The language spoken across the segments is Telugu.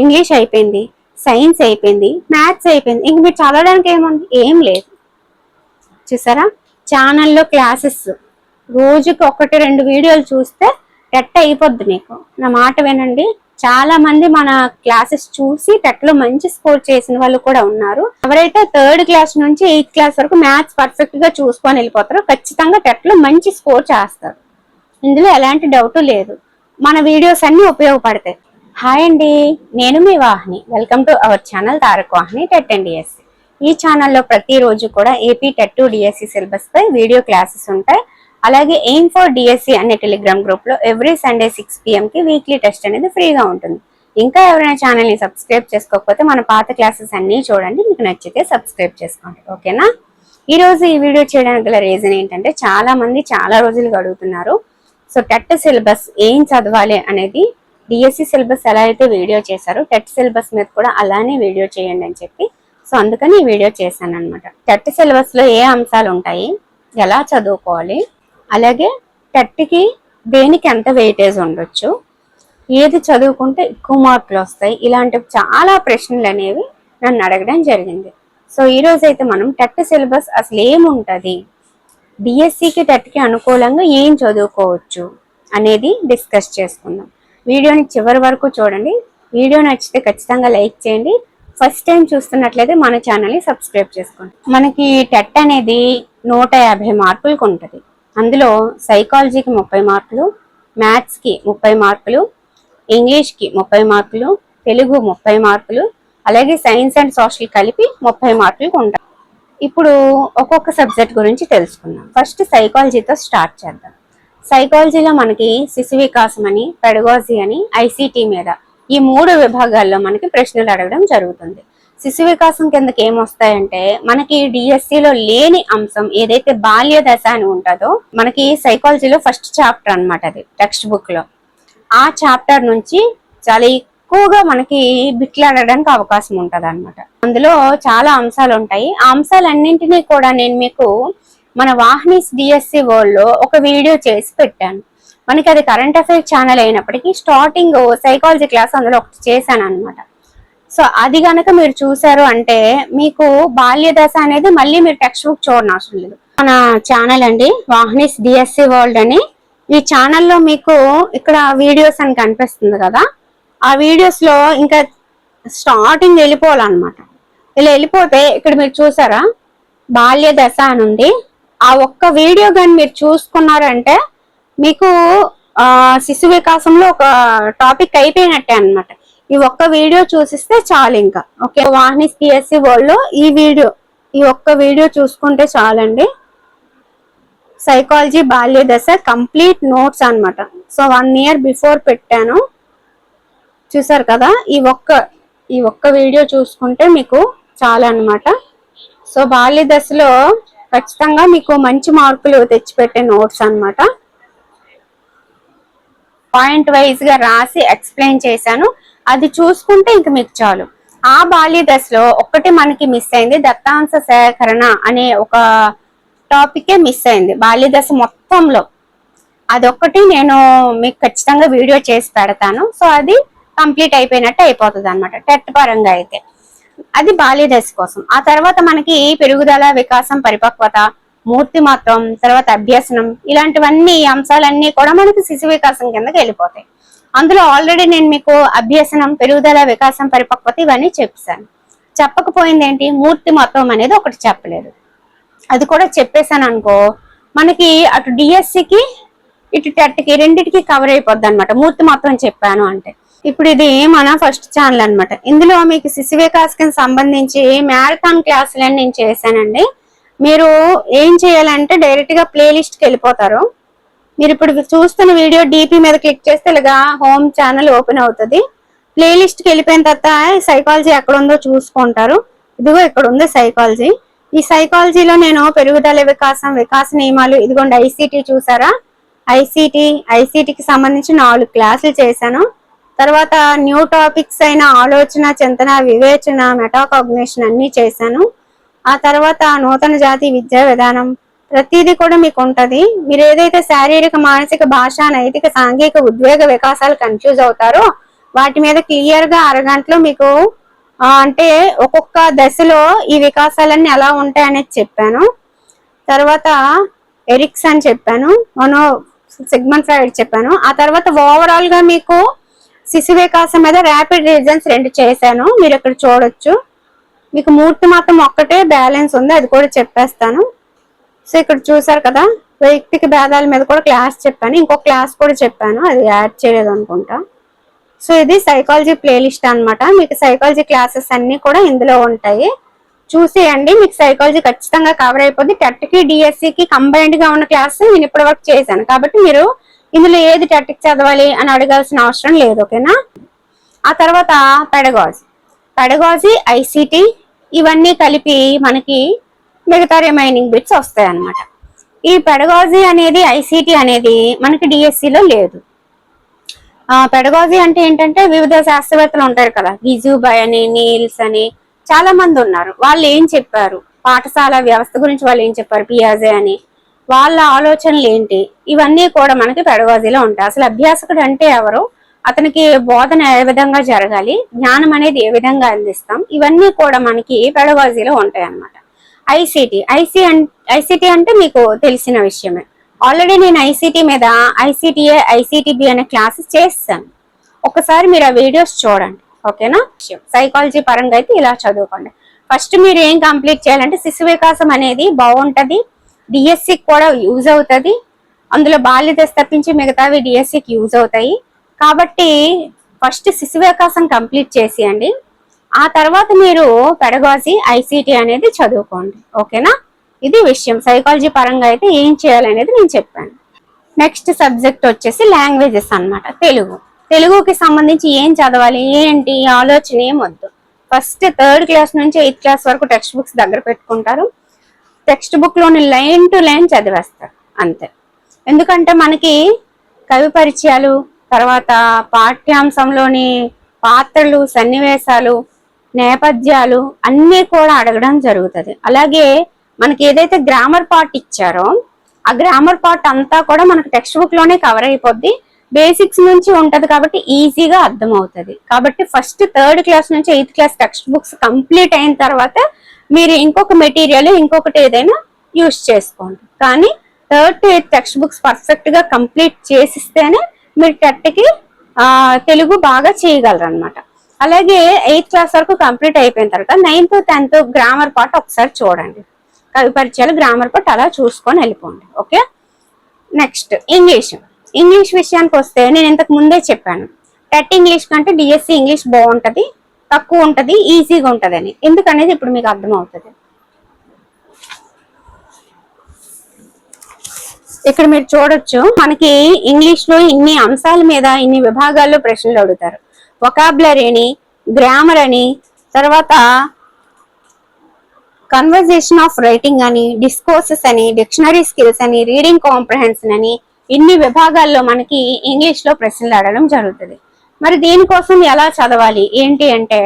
ఇంగ్లీష్ అయిపోయింది, సైన్స్ అయిపోయింది, మ్యాథ్స్ అయిపోయింది. ఇంక మీరు చదవడానికి ఏముంది? ఏం లేదు. చూసారా, ఛానల్లో క్లాసెస్ రోజుకి 1-2 వీడియోలు చూస్తే టెట్ అయిపోద్ది మీకు. నా మాట వినండి. చాలా మంది మన క్లాసెస్ చూసి టెట్ లో మంచి స్కోర్ చేసిన వాళ్ళు కూడా ఉన్నారు. ఎవరైతే 3rd క్లాస్ నుంచి 8th క్లాస్ వరకు మ్యాథ్స్ పర్ఫెక్ట్ గా చూసుకొని వెళ్ళిపోతారో ఖచ్చితంగా టెట్ లో మంచి స్కోర్ చేస్తారు. ఇందులో ఎలాంటి డౌట్ లేదు. మన వీడియోస్ అన్ని ఉపయోగపడతాయి. హాయ్ అండి, నేను మీ Vahini. Welcome to our channel Tarak Vahini TET and DSC. ఈ ఛానల్లో ప్రతిరోజు కూడా ఏపీ టెట్ డిఎస్సి సిలబస్ పై వీడియో క్లాసెస్ ఉంటాయి. అలాగే ఎయిమ్ ఫర్ డిఎస్సి అనే టెలిగ్రామ్ గ్రూప్ లో ఎవ్రీ సండే 6 PM కి వీక్లీ టెస్ట్ అనేది ఫ్రీగా ఉంటుంది. ఇంకా ఎవరైనా ఛానల్ ని సబ్స్క్రైబ్ చేసుకోకపోతే మన పాత క్లాసెస్ అన్ని చూడండి, మీకు నచ్చితే సబ్స్క్రైబ్ చేసుకోండి. ఓకేనా? ఈ రోజు ఈ వీడియో చేయడానికి గల రీజన్ ఏంటంటే, చాలా మంది చాలా రోజులుగా అడుగుతున్నారు. సో టెట్ సిలబస్ ఏం చదవాలి అనేది, డిఎస్సి సిలబస్ ఎలా అయితే వీడియో చేశారో టెట్ సిలబస్ మీద కూడా అలానే వీడియో చేయండి అని చెప్పి, సో అందుకని ఈ వీడియో చేశాను అనమాట. టెట్ సిలబస్ లో ఏ అంశాలు ఉంటాయి, ఎలా చదువుకోవాలి, అలాగే టెట్కి దేనికి ఎంత వెయిటేజ్ ఉండొచ్చు, ఏది చదువుకుంటే ఎక్కువ మార్కులు వస్తాయి, ఇలాంటి చాలా ప్రశ్నలు అనేవి నన్ను అడగడం జరిగింది. సో ఈ రోజు అయితే మనం టెట్ సిలబస్ అసలు ఏముంటుంది, డిఎస్సికి టెట్కి అనుకూలంగా ఏం చదువుకోవచ్చు అనేది డిస్కస్ చేసుకుందాం. వీడియోని చివరి వరకు చూడండి. వీడియో నచ్చితే ఖచ్చితంగా లైక్ చేయండి. ఫస్ట్ టైం చూస్తున్నట్లయితే మన ఛానల్ని సబ్స్క్రైబ్ చేసుకోండి. మనకి టెట్ అనేది 150 మార్కులకు ఉంటుంది. అందులో సైకాలజీకి 30 మార్కులు, మ్యాథ్స్కి 30 మార్కులు, ఇంగ్లీష్కి 30 మార్కులు, తెలుగు 30 మార్కులు, అలాగే సైన్స్ అండ్ సోషల్ కలిపి 30 మార్కులకు ఉంటాయి. ఇప్పుడు ఒక్కొక్క సబ్జెక్ట్ గురించి తెలుసుకుందాం. ఫస్ట్ సైకాలజీతో స్టార్ట్ చేద్దాం. సైకాలజీలో మనకి శిశు వికాసం అని, పెడగాజీ అని, ఐసీటీ మీద ఈ 3 విభాగాల్లో మనకి ప్రశ్నలు అడగడం జరుగుతుంది. శిశు వికాసం కిందకి ఏమొస్తాయంటే, మనకి డిఎస్సిలో లేని అంశం ఏదైతే బాల్య దశ అని ఉంటుందో, మనకి సైకాలజీలో ఫస్ట్ చాప్టర్ అన్నమాట. అది టెక్స్ట్ బుక్ లో ఆ చాప్టర్ నుంచి చాలా ఎక్కువగా మనకి బిట్లు అడగడానికి అవకాశం ఉంటది అనమాట. అందులో చాలా అంశాలు ఉంటాయి. ఆ అంశాలన్నింటినీ కూడా నేను మీకు మన వాహినీస్ డిఎస్సి వరల్డ్ లో ఒక వీడియో చేసి పెట్టాను. మనకి అది కరెంట్ అఫైర్స్ ఛానల్ అయినప్పటికీ స్టార్టింగ్ సైకాలజీ క్లాస్ అందులో ఒకటి చేశాను అనమాట. సో అది కనుక మీరు చూసారు అంటే మీకు బాల్య దశ అనేది మళ్ళీ మీరు టెక్స్ట్ బుక్ చూడని అవసరం లేదు. మన ఛానల్ అండి వాహినీస్ డిఎస్సి వరల్డ్ అని. ఈ ఛానల్లో మీకు ఇక్కడ వీడియోస్ అని కనిపిస్తుంది కదా, ఆ వీడియోస్ లో ఇంకా స్టార్టింగ్ వెళ్ళిపోవాలన్నమాట. ఇలా వెళ్ళిపోతే ఇక్కడ మీరు చూసారా బాల్య దశ అని ఉంది. ఆ ఒక్క వీడియో కానీ మీరు చూసుకున్నారంటే మీకు శిశు వికాసంలో ఒక టాపిక్ అయిపోయినట్టే అనమాట. ఈ ఒక్క వీడియో చూసిస్తే చాలు ఇంకా. ఓకే, వాహిని డిఎస్సి వరల్డ్ లో ఈ ఒక్క వీడియో చూసుకుంటే చాలండి. సైకాలజీ బాల్య దశ కంప్లీట్ నోట్స్ అన్నమాట. సో 1 year బిఫోర్ పెట్టాను, చూసారు కదా. ఈ ఒక్క వీడియో చూసుకుంటే మీకు చాలా అన్నమాట. సో బాల్య దశలో ఖచ్చితంగా మీకు మంచి మార్కులు తెచ్చిపెట్టే నోట్స్ అన్నమాట. పాయింట్ వైజ్ గా రాసి ఎక్స్ప్లెయిన్ చేశాను, అది చూసుకుంటే ఇంక మీకు చాలు. ఆ బాల్య దశలో ఒక్కటి మనకి మిస్ అయింది, దత్తాంశ సేకరణ అనే ఒక టాపికే మిస్ అయింది బాల్య దశ మొత్తంలో. అదొక్కటి నేను మీకు ఖచ్చితంగా వీడియో చేసి పెడతాను. సో అది కంప్లీట్ అయిపోయినట్టు అయిపోతుంది అనమాట టెట్ పరంగా అయితే. అది బాల్య దశ కోసం. ఆ తర్వాత మనకి పెరుగుదల, వికాసం, పరిపక్వత, మూర్తిమత్వం, తర్వాత అభ్యసనం, ఇలాంటివన్నీ అంశాలన్నీ కూడా మనకి శిశు వికాసం కిందకి వెళ్ళిపోతాయి. అందులో ఆల్రెడీ నేను మీకు అభ్యసనం, పెరుగుదల, వికాసం, పరిపక్వత ఇవన్నీ చెప్పాను. చెప్పకపోయింది ఏంటి, మూర్తిమత్వం అనేది ఒకటి చెప్పలేదు. అది కూడా చెప్పేశాను అనుకో, మనకి అటు డిఎస్సికి ఇటు టెట్కి రెండింటికి కవర్ అయిపోద్ది అనమాట మూర్తిమత్వం చెప్పాను అంటే. ఇప్పుడు ఇది మన ఫస్ట్ ఛానల్ అనమాట. ఇందులో మీకు శిశు వికాసం సంబంధించి మ్యారథాన్ క్లాసులని నేను చేశానండి. మీరు ఏం చేయాలంటే డైరెక్ట్ గా ప్లేలిస్ట్ కి వెళ్ళిపోతారు. మీరు ఇప్పుడు చూస్తున్న వీడియో డిపి మీద క్లిక్ చేస్తే ఇలాగా హోమ్ ఛానల్ ఓపెన్ అవుతుంది. ప్లేలిస్ట్ కి వెళ్ళిపోయిన తర్వాత సైకాలజీ ఎక్కడ ఉందో చూసుకుంటారు. ఇదిగో ఇక్కడ ఉంది సైకాలజీ. ఈ సైకాలజీలో నేను పెరుగుదల, వికాసం, వికాస నియమాలు, ఇదిగోండి ఐసీటీ చూసారా, ఐసీటీకి సంబంధించి 4 క్లాసులు చేశాను. తర్వాత న్యూ టాపిక్స్ అయిన ఆలోచన, చింతన, వివేచన, మెటాకాగ్నిషన్ అన్ని చేశాను. ఆ తర్వాత నూతన జాతి విద్యా విధానం, ప్రతిదీ కూడా మీకు ఉంటది. మీరు ఏదైతే శారీరక, మానసిక, భాష, నైతిక, సాంఘిక, ఉద్వేగ వికాసాలు కన్ఫ్యూజ్ అవుతారో వాటి మీద క్లియర్ గా అరగంటలో మీకు అంటే ఒక్కొక్క దశలో ఈ వికాసాలన్నీ ఎలా ఉంటాయి అనేది చెప్పాను. తర్వాత ఎరిక్స్ అని చెప్పాను, మనో సిగ్మండ్ ఫ్రాయిడ్ చెప్పాను. ఆ తర్వాత ఓవరాల్ గా మీకు శిశు వికాసం మీద ర్యాపిడ్ రివిజన్స్ 2 చేశాను. మీరు ఇక్కడ చూడొచ్చు. మీకు మూర్తి మాత్రం ఒక్కటే బ్యాలెన్స్ ఉంది, అది కూడా చెప్పేస్తాను. సో ఇక్కడ చూసారు కదా, వైయక్తిక భేదాల మీద కూడా క్లాస్ చెప్పాను, ఇంకో క్లాస్ కూడా చెప్పాను, అది యాడ్ చేయలేదు అనుకుంటా. సో ఇది సైకాలజీ ప్లేలిస్ట్ అన్నమాట. మీకు సైకాలజీ క్లాసెస్ అన్ని కూడా ఇందులో ఉంటాయి, చూసేయండి. మీకు సైకాలజీ ఖచ్చితంగా కవర్ అయిపోద్ది. టెట్కి డిఎస్సికి కంబైన్డ్ గా ఉన్న క్లాస్ నేను ఇప్పటి వరకు చేశాను, కాబట్టి మీరు ఇందులో ఏది టెట్కి చదవాలి అని అడగాల్సిన అవసరం లేదు. ఓకేనా. ఆ తర్వాత పెడగాజీ ఐసిటి ఇవన్నీ కలిపి మనకి మిగతా రిమైనింగ్ బిట్స్ వస్తాయి అన్నమాట. ఈ పెడగాజీ అనేది ఐసిటి అనేది మనకి డిఎస్సిలో లేదు. పెడగాజీ అంటే ఏంటంటే వివిధ శాస్త్రవేత్తలు ఉంటారు కదా, గిజుబాయ్ అని, నీల్స్ అని చాలా మంది ఉన్నారు. వాళ్ళు ఏం చెప్పారు, పాఠశాల వ్యవస్థ గురించి వాళ్ళు ఏం చెప్పారు, పియాజే అని, వాళ్ళ ఆలోచనలు ఏంటి, ఇవన్నీ కూడా మనకి పెడగాజీలో ఉంటాయి. అసలు అభ్యాసకుడు అంటే ఎవరు, అతనికి బోధన ఏ విధంగా జరగాలి, జ్ఞానం అనేది ఏ విధంగా అందిస్తాం, ఇవన్నీ కూడా మనకి పెడగాజీలో ఉంటాయి అన్నమాట. ఐసిటి అంటే మీకు తెలిసిన విషయమే. ఆల్రెడీ నేను ఐసిటి మీద ఐసిటిఏ ఐసిటిబి అనే క్లాసెస్ చేస్తాను, ఒకసారి మీరు ఆ వీడియోస్ చూడండి. ఓకేనా. సైకాలజీ పరంగా అయితే ఇలా చదువుకోండి. ఫస్ట్ మీరు ఏం కంప్లీట్ చేయాలంటే శిశు వికాసం అనేది బాగుంటది, డిఎస్సికి కూడా యూజ్ అవుతుంది. అందులో బాల్య దశ తప్పించి మిగతావి డిఎస్సికి యూజ్ అవుతాయి. కాబట్టి ఫస్ట్ శిశు వికాసం కంప్లీట్ చేసేయండి. ఆ తర్వాత మీరు పెడగాజీ ఐసిటి అనేది చదువుకోండి. ఓకేనా. ఇది విషయం. సైకాలజీ పరంగా అయితే ఏం చేయాలనేది నేను చెప్పాను. నెక్స్ట్ సబ్జెక్ట్ వచ్చేసి లాంగ్వేజెస్ అన్నమాట. తెలుగుకి సంబంధించి ఏం చదవాలి ఏంటి ఆలోచన ఏం వద్దు. ఫస్ట్ 3rd క్లాస్ నుంచి 8th క్లాస్ వరకు టెక్స్ట్ బుక్స్ దగ్గర పెట్టుకుంటారు. టెక్స్ట్ బుక్ లోని లైన్ టు లైన్ చదివేస్తారు అంతే. ఎందుకంటే మనకి కవి పరిచయాలు, తర్వాత పాఠ్యాంశంలోని పాత్రలు, సన్నివేశాలు, నేపథ్యాలు అన్నీ కూడా అడగడం జరుగుతుంది. అలాగే మనకి ఏదైతే గ్రామర్ పార్ట్ ఇచ్చారో ఆ గ్రామర్ పార్ట్ అంతా కూడా మనకి టెక్స్ట్ బుక్ లోనే కవర్ అయిపోద్ది. బేసిక్స్ నుంచి ఉంటది కాబట్టి ఈజీగా అర్థం అవుతుంది. కాబట్టి ఫస్ట్ 3rd క్లాస్ నుంచి 8th class text books complete అయిన తర్వాత మీరు ఇంకొక మెటీరియల్ ఇంకొకటి ఏదైనా యూజ్ చేసుకోండి. కానీ 3rd to 8th text books perfect గా కంప్లీట్ చేసిస్తేనే మీరు టెట్కి తెలుగు బాగా చేయగలరు అనమాట. అలాగే 8th క్లాస్ వరకు కంప్లీట్ అయిపోయిన తర్వాత 9th 10th గ్రామర్ పార్ట్ ఒకసారి చూడండి. కవి పరిచయాలు, గ్రామర్ పార్ట్ అలా చూసుకొని వెళ్ళిపోండి. ఓకే. నెక్స్ట్ ఇంగ్లీష్ విషయానికి వస్తే నేను ఇంతకు ముందే చెప్పాను, టెట్ ఇంగ్లీష్ కంటే డిఎస్సి ఇంగ్లీష్ బాగుంటది, తక్కువ ఉంటది, ఈజీగా ఉంటది అని. ఎందుకనేది ఇప్పుడు మీకు అర్థం అవుతుంది. ఇక్కడ మీరు చూడొచ్చు, మనకి ఇంగ్లీష్ లో ఇన్ని అంశాల మీద ఇన్ని విభాగాల్లో ప్రశ్నలు అడుగుతారు. వొకాబులరీ అని, గ్రామర్ అని, తర్వాత కన్వర్జేషన్ ఆఫ్ రైటింగ్ అని, డిస్కోర్సెస్ అని, డిక్షనరీ స్కిల్స్ అని, రీడింగ్ కాంప్రహెన్షన్ అని, ఇన్ని విభాగాల్లో మనకి ఇంగ్లీష్ లో ప్రశ్నలు అడగడం జరుగుతుంది. మరి దీనికోసం ఎలా చదవాలి ఏంటి అంటే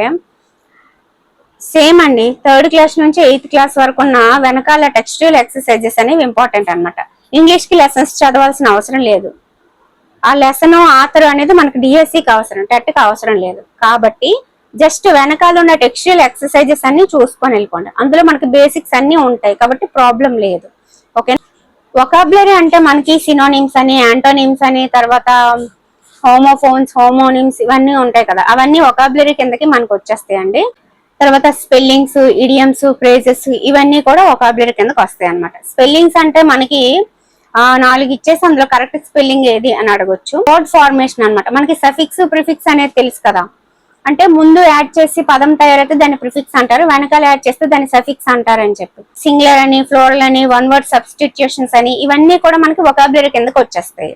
సేమ్ అండి. 3rd క్లాస్ నుంచి 8th క్లాస్ వరకు ఉన్న వెనకాల టెక్స్టువల్ ఎక్సర్సైజెస్ అనేవి ఇంపార్టెంట్ అనమాట. ఇంగ్లీష్ కి లెసన్స్ చదవాల్సిన అవసరం లేదు. ఆ లెసన్ ఆథర్ అనేది మనకి డిఎస్సికి అవసరం, టెట్కి అవసరం లేదు. కాబట్టి జస్ట్ వెనకాల ఉన్న టెక్స్టువల్ ఎక్సర్సైజెస్ అన్ని చూసుకొని వెళ్ళిపోండి. అందులో మనకి బేసిక్స్ అన్ని ఉంటాయి కాబట్టి ప్రాబ్లం లేదు. ఓకే. వొకాబులరీ అంటే మనకి సినోనిమ్స్ అని, యాంటోనిమ్స్ అని, తర్వాత హోమోఫోన్స్, హోమోనిమ్స్ ఇవన్నీ ఉంటాయి కదా, అవన్నీ వొకాబులరీ కిందకి మనకు వచ్చేస్తాయండి. తర్వాత స్పెల్లింగ్స్, ఇడియమ్స్, ఫ్రేజెస్ ఇవన్నీ కూడా వొకాబులరీ కిందకి వస్తాయి అనమాట. స్పెల్లింగ్స్ అంటే మనకి 4 ఇచ్చేసి అందులో కరెక్ట్ స్పెల్లింగ్ ఏది అని అడగొచ్చు. వర్డ్ ఫార్మేషన్ అనమాట. మనకి సఫిక్స్, ప్రిఫిక్స్ అనేది తెలుసు కదా, అంటే ముందు యాడ్ చేసి పదం తయారైతే దాన్ని ప్రిఫిక్స్ అంటారు, వెనకాల యాడ్ చేస్తే దాన్ని సఫిక్స్ అంటారు అని చెప్పి. సింగులర్ అని, ఫ్లోరల్ అని, 1 word సబ్స్టిట్యూషన్స్ అని ఇవన్నీ కూడా మనకి వొకాబులరీ కిందకి వచ్చేస్తాయి.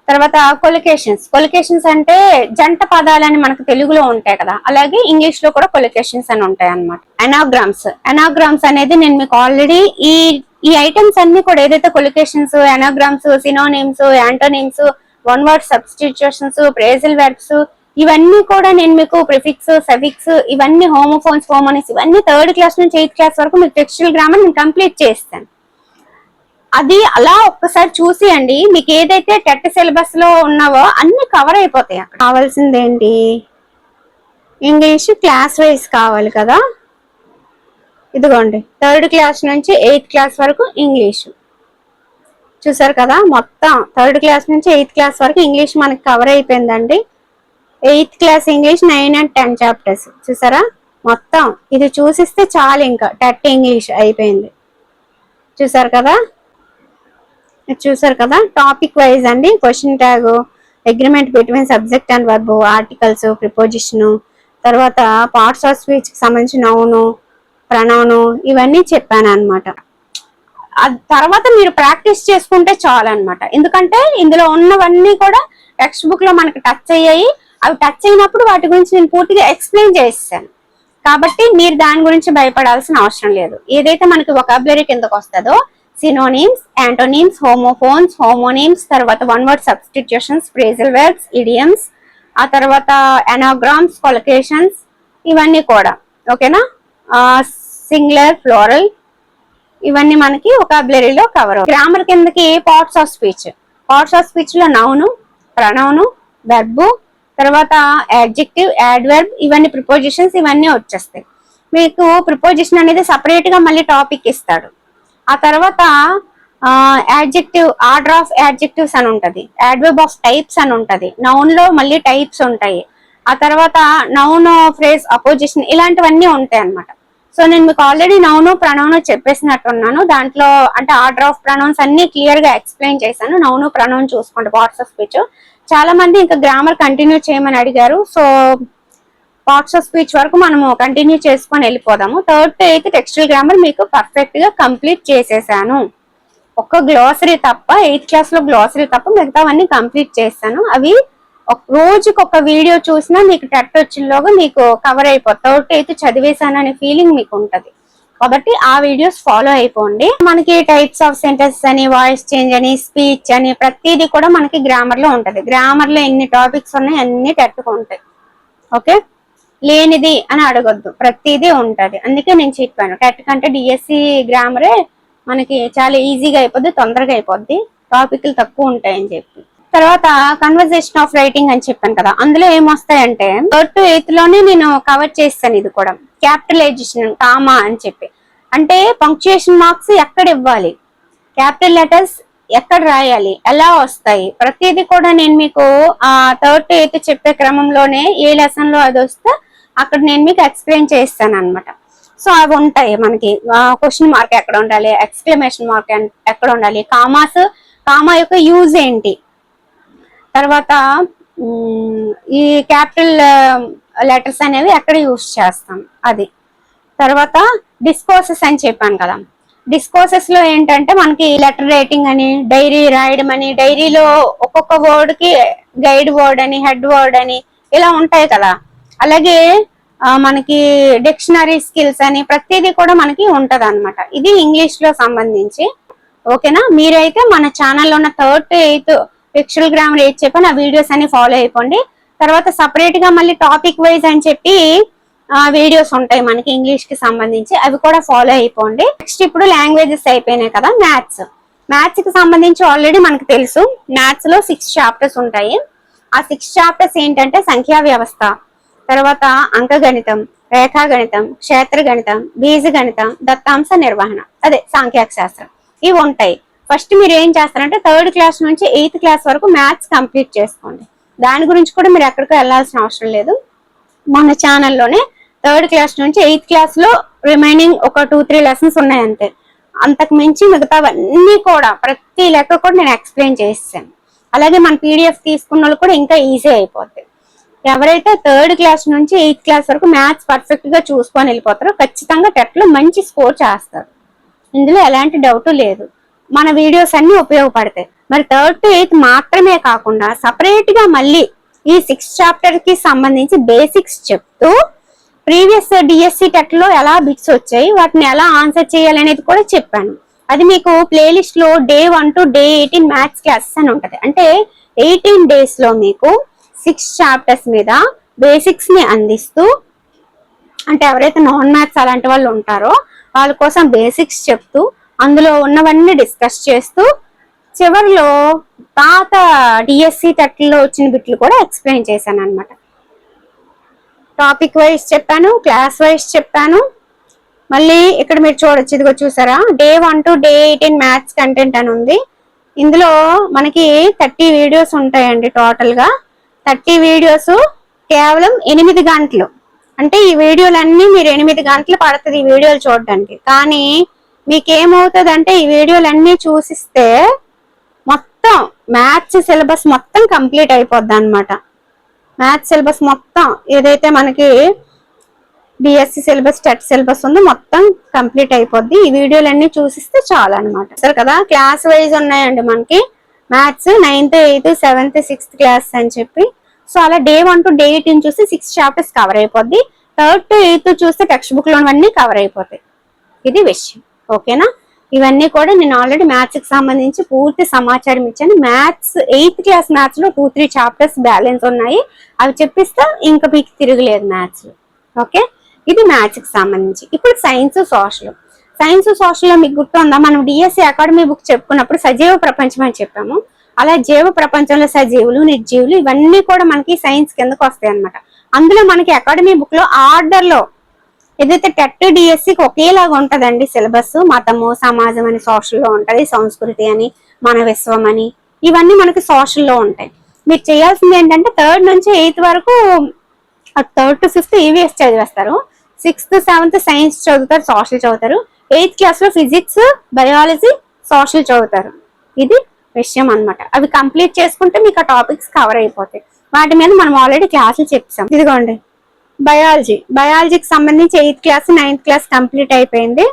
తర్వాత కొలికేషన్స్ అంటే జంట పదాలని మనకు తెలుగులో ఉంటాయి కదా, అలాగే ఇంగ్లీష్ లో కూడా కొలికేషన్స్ అని ఉంటాయి అన్నమాట. ఎనాగ్రామ్స్ అనేది నేను మీకు ఆల్రెడీ ఈ ఐటమ్స్ అన్ని కూడా ఏదైతే collocations, anagrams, synonyms, antonyms, 1 word substitutions, phrasal verbs ఇవన్నీ కూడా నేను మీకు ప్రిఫిక్స్, సఫిక్స్ ఇవన్నీ హోమోఫోన్స్, హోమోనిమ్స్ ఇవన్నీ 3rd క్లాస్ నుంచి 8th క్లాస్ వరకు మీకు టెక్స్చువల్ గ్రామర్ నేను కంప్లీట్ చేస్తాను. అది అలా ఒక్కసారి చూసి అండి, మీకు ఏదైతే టెట్ సిలబస్ లో ఉన్నావో అన్ని కవర్ అయిపోతాయి. అక్కడ కావాల్సింది ఏంటి, ఇంగ్లీష్ క్లాస్ వైజ్ కావాలి కదా. ఇదిగోండి 3rd క్లాస్ నుంచి 8th క్లాస్ వరకు ఇంగ్లీష్ చూసారు కదా. మొత్తం 3rd క్లాస్ నుంచి 8th క్లాస్ వరకు ఇంగ్లీష్ మనకి కవర్ అయిపోయిందండి. 8th class English 9 and 10 chapters చూసారా. మొత్తం ఇది చూసిస్తే చాలు, ఇంకా టెట్ ఇంగ్లీష్ అయిపోయింది. చూసారు కదా, టాపిక్ వైజ్ అండి. Question tag, agreement between subject and verb, articles, preposition, తర్వాత పార్ట్స్ ఆఫ్ స్పీచ్ కి సంబంధించి నౌను, ప్రొనౌన్, ఇవన్నీ చెప్పాను అనమాట. తర్వాత మీరు ప్రాక్టీస్ చేసుకుంటే చాలు అనమాట. ఎందుకంటే ఇందులో ఉన్నవన్నీ కూడా టెక్స్ట్ బుక్ లో మనకి టచ్ అయ్యాయి. అవి టచ్ అయినప్పుడు వాటి గురించి నేను పూర్తిగా ఎక్స్ప్లెయిన్ చేస్తాను. కాబట్టి మీరు దాని గురించి భయపడాల్సిన అవసరం లేదు. ఏదైతే మనకి వొకాబులరీ కిందకు వస్తుందో సినోనిమ్స్, యాంటోనిమ్స్, హోమోఫోన్స్, హోమోనిమ్స్, తర్వాత one word substitutions, phrasal verbs, idioms, ఆ తర్వాత ఎనాగ్రామ్స్, కొలొకేషన్స్, ఇవన్నీ కూడా ఓకేనా. సింగులర్, ప్లూరల్, ఇవన్నీ మనకి వొకాబులరీలో కవర్. గ్రామర్ కిందకి పార్ట్స్ ఆఫ్ స్పీచ్ లో నౌను, ప్రొనౌను, వెర్బ్, తర్వాత యాడ్జెక్టివ్, యాడ్వర్బ్, ఇవన్నీ ప్రిపోజిషన్స్, ఇవన్నీ వచ్చేస్తాయి. మీకు ప్రిపోజిషన్ అనేది సపరేట్ గా మళ్ళీ టాపిక్ ఇస్తాడు. ఆ తర్వాత యాడ్జెక్టివ్, ఆర్డర్ ఆఫ్ యాడ్జెక్టివ్స్ అని ఉంటది, యాడ్వర్బ్ ఆఫ్ టైప్స్ అని ఉంటది, నౌన్ లో మళ్ళీ టైప్స్ ఉంటాయి. ఆ తర్వాత నౌన్, ఫ్రేజ్, అపోజిషన్, ఇలాంటివన్నీ ఉంటాయి అన్నమాట. సో నేను మీకు ఆల్రెడీ నౌను, ప్రొనౌన్ చెప్పేసినట్టున్నాను. దాంట్లో అంటే ఆర్డర్ ఆఫ్ ప్రొనౌన్స్ అన్ని క్లియర్ గా ఎక్స్ప్లెయిన్ చేశాను. నౌను, ప్రొనౌన్ చూసుకోండి, పార్ట్స్ ఆఫ్ స్పీచ్. చాలా మంది ఇంకా గ్రామర్ కంటిన్యూ చేయమని అడిగారు. సో పార్ట్స్ ఆఫ్ స్పీచ్ వరకు మనము కంటిన్యూ చేసుకొని వెళ్ళిపోదాము. 3rd to 8th textile grammar మీకు పర్ఫెక్ట్ గా కంప్లీట్ చేసేసాను. ఒక్క గ్లాసరీ తప్ప, 8th క్లాస్ లో గ్లాసరీ తప్ప మిగతావన్నీ కంప్లీట్ చేస్తాను. అవి రోజుకి ఒక వీడియో చూసినా మీకు టెట్ వచ్చిలోగా మీకు కవర్ అయిపోతుంది. 3rd to 8th చదివేశాను అనే ఫీలింగ్ మీకు ఉంటది. కాబట్టి ఆ వీడియోస్ ఫాలో అయిపోండి. మనకి టైప్స్ ఆఫ్ సెంటెన్సెస్ అని, వాయిస్ చేంజ్ అని, స్పీచ్ అని, ప్రతిదీ కూడా మనకి గ్రామర్ లో ఉంటది. గ్రామర్ లో ఎన్ని టాపిక్స్ ఉన్నాయి అన్ని టెట్కు ఉంటాయి. ఓకే, లేనిది అని అడగొద్దు, ప్రతిదీ ఉంటది. అందుకే నేను చెప్పాను టెట్ కంటే డిఎస్సి గ్రామరే మనకి చాలా ఈజీగా అయిపోద్ది, తొందరగా అయిపోద్ది, టాపిక్లు తక్కువ ఉంటాయని చెప్పి. తర్వాత కన్వర్జేషన్ ఆఫ్ రైటింగ్ అని చెప్పాను కదా, అందులో ఏమొస్తాయంటే 3rd to 8th లోనే నేను కవర్ చేస్తాను. ఇది కూడా క్యాపిటలైజేషన్, కామా అని చెప్పి, అంటే పంక్చుయేషన్ మార్క్స్ ఎక్కడ ఇవ్వాలి, క్యాపిటల్ లెటర్స్ ఎక్కడ రాయాలి, ఎలా వస్తాయి, ప్రతిదీ కూడా నేను మీకు 3rd to 8th చెప్పే క్రమంలోనే ఏ లెసన్ లో అది వస్తే అక్కడ నేను మీకు ఎక్స్ప్లెయిన్ చేస్తాను అనమాట. సో అవి ఉంటాయి మనకి. క్వశ్చన్ మార్క్ ఎక్కడ ఉండాలి, ఎక్స్క్లమేషన్ మార్క్ ఎక్కడ ఉండాలి, కామా యొక్క యూజ్ ఏంటి, తర్వాత ఈ క్యాపిటల్ లెటర్స్ అనేవి ఎక్కడ యూజ్ చేస్తాం అది. తర్వాత డిస్కోర్సెస్ అని చెప్పాను కదా, డిస్కోర్సెస్ లో ఏంటంటే మనకి లెటర్ రైటింగ్ అని, డైరీ రాయడం అని, డైరీలో ఒక్కొక్క వర్డ్ కి గైడ్ వర్డ్ అని, హెడ్ వర్డ్ అని, ఇలా ఉంటాయి కదా. అలాగే మనకి డిక్షనరీ స్కిల్స్ అని ప్రతిదీ కూడా మనకి ఉంటది అనమాట. ఇది ఇంగ్లీష్ లో సంబంధించి. ఓకేనా, మీరైతే మన ఛానల్లో ఉన్న 3rd to 8th textile grammar ఏది చెప్పాను ఆ వీడియోస్ అన్ని ఫాలో అయిపోండి. తర్వాత సపరేట్ గా మళ్ళీ టాపిక్ వైజ్ అని చెప్పి వీడియోస్ ఉంటాయి మనకి ఇంగ్లీష్ కి సంబంధించి, అవి కూడా ఫాలో అయిపోండి. నెక్స్ట్ ఇప్పుడు లాంగ్వేజెస్ అయిపోయినాయి కదా, మ్యాథ్స్ కి సంబంధించి ఆల్రెడీ మనకు తెలుసు. మ్యాథ్స్ లో 6 చాప్టర్స్ ఉంటాయి. ఆ 6 చాప్టర్స్ ఏంటంటే సంఖ్యా వ్యవస్థ, తర్వాత అంకగణితం, రేఖాగణితం, క్షేత్ర గణితం, బీజ గణితం, దత్తాంశ నిర్వహణ, అదే సాంఖ్యాక శాస్త్రం, ఇవి ఉంటాయి. ఫస్ట్ మీరు ఏం చేస్తారంటే 3rd క్లాస్ నుంచి 8th క్లాస్ వరకు మ్యాథ్స్ కంప్లీట్ చేసుకోండి. దాని గురించి కూడా మీరు ఎక్కడికో వెళ్ళాల్సిన అవసరం లేదు. మన ఛానల్లోనే 3rd క్లాస్ నుంచి 8th క్లాస్ లో రిమైనింగ్ ఒక 2-3 లెసన్స్ ఉన్నాయి అంతే. అంతకు మించి మిగతావన్నీ కూడా ప్రతి లెక్క కూడా నేను ఎక్స్ప్లెయిన్ చేస్తాను. అలాగే మన పీడిఎఫ్ తీసుకున్న వాళ్ళు కూడా ఇంకా ఈజీ అయిపోద్ది. ఎవరైతే 3rd క్లాస్ నుంచి 8th క్లాస్ వరకు మ్యాథ్స్ పర్ఫెక్ట్ గా చూసుకొని వెళ్ళిపోతారో ఖచ్చితంగా టెట్ లో మంచి స్కోర్ చేస్తారు. ఇందులో ఎలాంటి డౌట్ లేదు. మన వీడియోస్ అన్ని ఉపయోగపడతాయి. మరి 3rd to 8th మాత్రమే కాకుండా సపరేట్ గా మళ్ళీ ఈ 6 చాప్టర్ కి సంబంధించి బేసిక్స్ చెప్తూ ప్రీవియస్ డిఎస్సి టెట్ లో ఎలా బిట్స్ వచ్చాయి, వాటిని ఎలా ఆన్సర్ చేయాలి అనేది కూడా చెప్పాను. అది మీకు ప్లేలిస్ట్ లో Day 1 to Day 18 maths classes అని ఉంటది. అంటే 18 days లో మీకు 6 చాప్టర్స్ మీద బేసిక్స్ ని అందిస్తూ, అంటే ఎవరైతే నాన్ మ్యాథ్స్ అలాంటి వాళ్ళు ఉంటారో వాళ్ళ కోసం బేసిక్స్ చెప్తూ అందులో ఉన్నవన్నీ డిస్కస్ చేస్తూ చివరిలో పాత డిఎస్సి టెట్లో వచ్చిన బిట్లు కూడా ఎక్స్ప్లెయిన్ చేశాను అనమాట. టాపిక్ వైజ్ చెప్పాను, క్లాస్ వైజ్ చెప్పాను. మళ్ళీ ఇక్కడ మీరు చూడొచ్చు, ఇదిగో చూసారా, day 1 to day 18 maths content అని ఉంది. ఇందులో మనకి 30 వీడియోస్ ఉంటాయండి. టోటల్ గా 30 వీడియోస్ కేవలం 8 గంటలు. అంటే ఈ వీడియోలన్నీ మీరు 8 గంటలు పడుతుంది ఈ వీడియోలు చూడడానికి. కానీ మీకేమవుతుంది అంటే ఈ వీడియోలన్నీ చూసిస్తే మొత్తం మ్యాథ్స్ సిలబస్ మొత్తం కంప్లీట్ అయిపోద్ది అనమాట. మ్యాథ్స్ సిలబస్ మొత్తం ఏదైతే మనకి బిఎస్సి సిలబస్ టెట్ సిలబస్ ఉందో మొత్తం కంప్లీట్ అయిపోద్ది ఈ వీడియోలన్నీ చూసిస్తే చాలు అనమాట. సరే కదా, క్లాస్ వైజ్ ఉన్నాయండి మనకి maths 9th 8th 7th 6th class అని చెప్పి. సో అలా డే 1 to డే 18 చూస్తే 6 చాప్టర్స్ కవర్ అయిపోద్ది. 3rd to 8th చూస్తే టెక్స్ట్ బుక్ లోవన్నీ కవర్ అయిపోతాయి. ఇది విషయం, ఓకేనా. ఇవన్నీ కూడా నేను ఆల్రెడీ మ్యాథ్స్ కి సంబంధించి పూర్తి సమాచారం ఇచ్చాను. మ్యాథ్స్ 8th క్లాస్ మ్యాథ్స్ లో 2-3 చాప్టర్స్ బ్యాలెన్స్ ఉన్నాయి, అవి చెప్పిస్తే ఇంకా మీకు తిరగలేదు మ్యాథ్స్ లో. ఓకే, ఇది మ్యాథ్స్ కి సంబంధించి. ఇప్పుడు సైన్స్ సోషల్. సైన్స్ సోషల్ లో మీకు గుర్తుందా, మనం డిఎస్సి అకాడమీ బుక్ చెప్పుకున్నప్పుడు సజీవ ప్రపంచం అని చెప్పాము. అలా జీవ ప్రపంచంలో సజీవులు నిర్జీవులు ఇవన్నీ కూడా మనకి సైన్స్ కిందకు వస్తాయి అనమాట. అందులో మనకి అకాడమీ బుక్ లో ఆర్డర్ లో ఏదైతే టెట్ డిఎస్సికి ఒకేలాగా ఉంటదండి సిలబస్. మతము సమాజం అని సోషల్లో ఉంటది, సంస్కృతి అని, మన విశ్వం అని, ఇవన్నీ మనకి సోషల్లో ఉంటాయి. మీరు చేయాల్సింది ఏంటంటే 3rd నుంచి 8th వరకు 3rd to 5th ఈవీఎస్ చదివేస్తారు. 6th 7th సైన్స్ చదువుతారు, సోషల్ చదువుతారు. 8th క్లాస్ లో ఫిజిక్స్ బయాలజీ సోషల్ చదువుతారు. ఇది విషయం అనమాట. అవి కంప్లీట్ చేసుకుంటే మీకు ఆ టాపిక్స్ కవర్ అయిపోతాయి. వాటి మీద మనం ఆల్రెడీ క్లాసులు చెప్పాం. ఇదిగోండి బయాలజీకి సంబంధించి 8th class 9th class complete అయిపోయింది.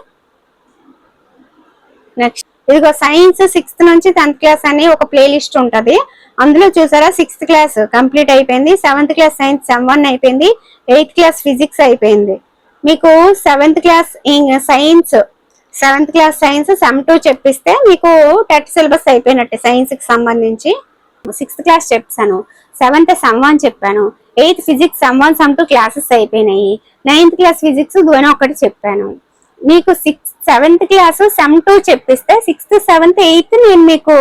నెక్స్ట్ ఇదిగో సైన్స్ 6th నుంచి 10th క్లాస్ అని ఒక ప్లే లిస్ట్ ఉంటది. అందులో చూసారా 6th క్లాస్ కంప్లీట్ అయిపోయింది, 7th క్లాస్ సైన్స్ సెమ్ 1 అయిపోయింది, 8th క్లాస్ ఫిజిక్స్ అయిపోయింది. మీకు 7th class science 7th class science sem 2 చెప్పిస్తే మీకు టెట్ సిలబస్ అయిపోయినట్టే సైన్స్ కి సంబంధించి. 6th క్లాస్ చెప్పాను, 7th సెమ్ 1 చెప్పాను, 8th physics sem 1 sem 2 classes అయిపోయినాయి, 9th క్లాస్ ఫిజిక్స్ దువ్వెన ఒకటి చెప్పాను. మీకు 7th క్లాస్ సెమ్ 2 చెప్పిస్తే 6th 7th 8th నేను మీకు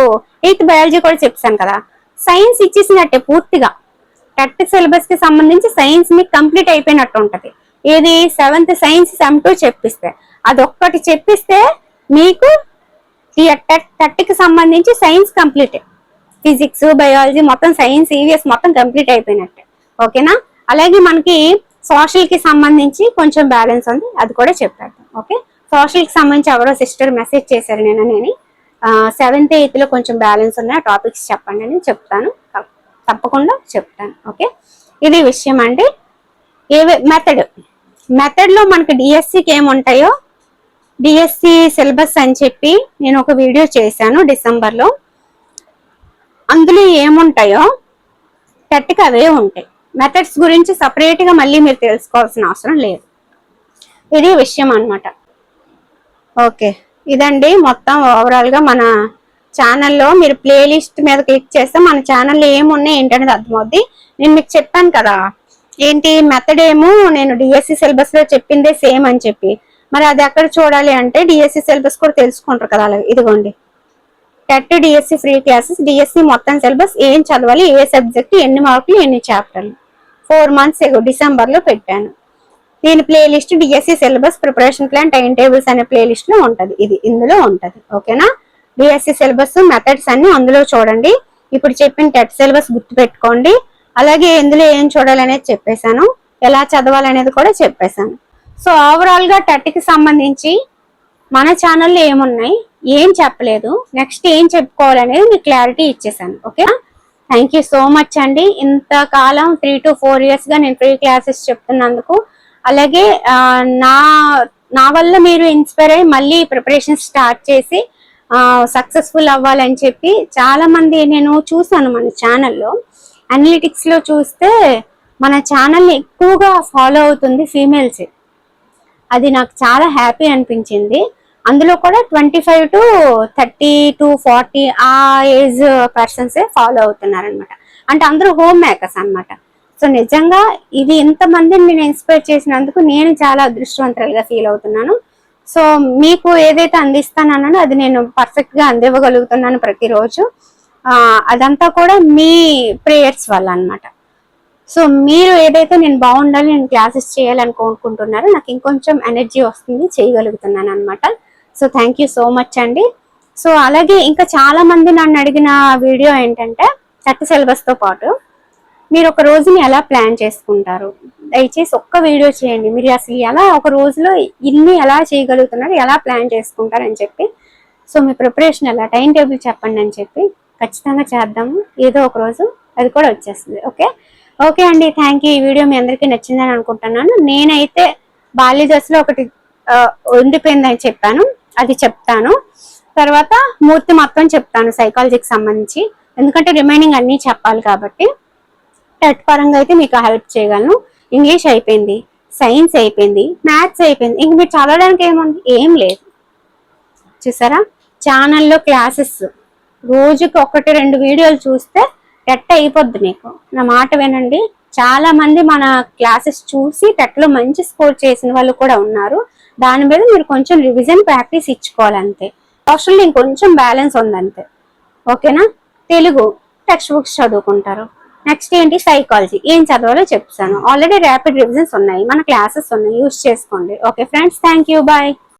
8th బయాలజీ కూడా చెప్పాను కదా. సైన్స్ ఇచ్చేసినట్టే పూర్తిగా. టెట్ సిలబస్ కి సంబంధించి సైన్స్ మీకు కంప్లీట్ అయిపోయినట్టు ఉంటది. ఏది 7th సైన్స్ సెమ్ 2 చెప్పిస్తే, అదొక్కటి చెప్పిస్తే మీకు టెట్ కి సంబంధించి సైన్స్ కంప్లీట్. ఫిజిక్స్ బయాలజీ మొత్తం సైన్స్ ఈవీఎస్ మొత్తం కంప్లీట్ అయిపోయినట్టే, ఓకేనా. అలాగే మనకి సోషల్ కి సంబంధించి కొంచెం బ్యాలెన్స్ ఉంది, అది కూడా చెప్పాను. ఓకే, సోషల్ కి సంబంధించి ఎవరో సిస్టర్ మెసేజ్ చేశారు నేను 7th 8th లో కొంచెం బ్యాలెన్స్ ఉన్నాయి, టాపిక్స్ చెప్పండి అని చెప్తాను, తప్పకుండా చెప్తాను. ఓకే, ఇది విషయం అండి. మెథడ్ లో మనకి డిఎస్సికి ఏముంటాయో, డిఎస్సి సిలబస్ అని చెప్పి నేను ఒక వీడియో చేశాను డిసెంబర్లో. అందులో ఏముంటాయో టెట్కి అవే ఉంటాయి. మెథడ్స్ గురించి సపరేట్ గా మళ్ళీ మీరు తెలుసుకోవాల్సిన అవసరం లేదు. ఇది విషయం అన్నమాట. ఓకే, ఇదండి మొత్తం ఓవరాల్ గా మన ఛానల్లో. మీరు ప్లేలిస్ట్ మీద క్లిక్ చేస్తే మన ఛానల్లో ఏమున్నాయి ఏంటనేది అర్థమవుద్ది. నేను మీకు చెప్పాను కదా ఏంటి మెథడ్ ఏమో నేను డిఎస్సి సిలబస్ లో చెప్పిందే సేమ్ అని చెప్పి. మరి అది ఎక్కడ చూడాలి అంటే డిఎస్సి సిలబస్ కూడా తెలుసుకుంటారు కదా. అలాగే ఇదిగోండి TET DSC free classes, DSC మొత్తం సిలబస్, ఏం చదవాలి, ఏ సబ్జెక్ట్, ఎన్ని మార్కులు, ఎన్ని చాప్టర్లు, 4 months డిసెంబర్ లో పెట్టాను. దీని playlist DSC syllabus preparation plan time tables అనే ప్లేలిస్ట్ లో ఉంటది. ఇది ఇందులో ఉంటది, ఓకేనా. డిఎస్సి సిలబస్ మెథడ్స్ అన్ని అందులో చూడండి. ఇప్పుడు చెప్పిన టెట్ సిలబస్ గుర్తు పెట్టుకోండి. అలాగే ఇందులో ఏం చూడాలనేది చెప్పేశాను, ఎలా చదవాలనేది కూడా చెప్పేశాను. సో ఓవరాల్ గా టెట్ కి సంబంధించి మన ఛానల్లో ఏమున్నాయి, ఏం చెప్పలేదు, నెక్స్ట్ ఏం చెప్పుకోవాలనేది మీకు క్లారిటీ ఇచ్చేసాను. Okay, thank you so much అండి. ఇంతకాలం 3 to 4 years గా నేను ఫ్రీ క్లాసెస్ చెప్తున్నందుకు. అలాగే నా వల్ల మీరు ఇన్స్పైర్ అయ్యి మళ్ళీ ప్రిపరేషన్ స్టార్ట్ చేసి సక్సెస్ఫుల్ అవ్వాలని చెప్పి చాలా మంది నేను చూసాను మన ఛానల్లో. అనలిటిక్స్ లో చూస్తే మన ఛానల్ని ఎక్కువగా ఫాలో అవుతుంది ఫీమేల్స్. అది నాకు చాలా హ్యాపీ అనిపించింది. అందులో కూడా 25 to 30 to 40 ఆ ఏజ్ పర్సన్సే ఫాలో అవుతున్నారనమాట. అంటే అందరూ హోమ్ మేకర్స్ అనమాట. సో నిజంగా ఇది ఇంతమందిని నేను ఇన్స్పైర్ చేసినందుకు నేను చాలా అదృష్టవంతులుగా ఫీల్ అవుతున్నాను. సో మీకు ఏదైతే అందిస్తానన్నానో అది నేను పర్ఫెక్ట్ గా అందివ్వగలుగుతున్నాను ప్రతిరోజు. అదంతా కూడా మీ ప్రేయర్స్ వల్ల అన్నమాట. సో మీరు ఏదైతే నేను బాగుండాలి, నేను క్లాసెస్ చేయాలని కోరుకుంటున్నారో నాకు ఇంకొంచెం ఎనర్జీ వస్తుంది, చేయగలుగుతున్నాను అనమాట. So thank you so much అండి. సో అలాగే ఇంకా చాలా మంది నన్ను అడిగిన వీడియో ఏంటంటే చట్ట సిలబస్ తో పాటు మీరు ఒక రోజుని ఎలా ప్లాన్ చేసుకుంటారు, దయచేసి ఒక్క వీడియో చేయండి. మీరు అసలు ఎలా ఒక రోజులో ఇన్ని ఎలా చేయగలుగుతున్నారు, ఎలా ప్లాన్ చేసుకుంటారు అని చెప్పి. సో మీ ప్రిపరేషన్ ఎలా, టైం టేబుల్ చెప్పండి అని చెప్పి ఖచ్చితంగా చేద్దాము. ఏదో ఒక రోజు అది కూడా వచ్చేస్తుంది. ఓకే అండి, థ్యాంక్ యూ. ఈ వీడియో మీ అందరికీ నచ్చిందని అనుకుంటున్నాను. నేనైతే బాల్య దశలో ఒకటి ఉండిపోయిందని చెప్పాను, అది చెప్తాను. తర్వాత మూర్తి మొత్తం చెప్తాను సైకాలజీకి సంబంధించి, ఎందుకంటే రిమైనింగ్ అన్నీ చెప్పాలి కాబట్టి. టెట్ పరంగా అయితే మీకు హెల్ప్ చేయగలను. ఇంగ్లీష్ అయిపోయింది, సైన్స్ అయిపోయింది, మ్యాథ్స్ అయిపోయింది. ఇంక మీరు చదవడానికి ఏముంది, ఏం లేదు. చూసారా, ఛానల్లో క్లాసెస్ రోజుకి 1-2 వీడియోలు చూస్తే టెట్ అయిపోద్ది మీకు. నా మాట వినండి. చాలా మంది మన క్లాసెస్ చూసి టెట్ లో మంచి స్కోర్ చేసిన వాళ్ళు కూడా ఉన్నారు. దాని మీద మీరు కొంచెం రివిజన్ ప్రాక్టీస్ ఇచ్చుకోవాలంతే. సోషల్ ఇంకొంచెం బ్యాలెన్స్ ఉందంతే. ఓకేనా? తెలుగు టెక్స్ట్ బుక్స్ చదువుకుంటారు. నెక్స్ట్ ఏంటి, సైకాలజీ ఏం చదవాలో చెప్తాను. ఆల్రెడీ ర్యాపిడ్ రివిజన్స్ ఉన్నాయి, మన క్లాసెస్ ఉన్నాయి, యూస్ చేసుకోండి. Okay friends, thank you, bye.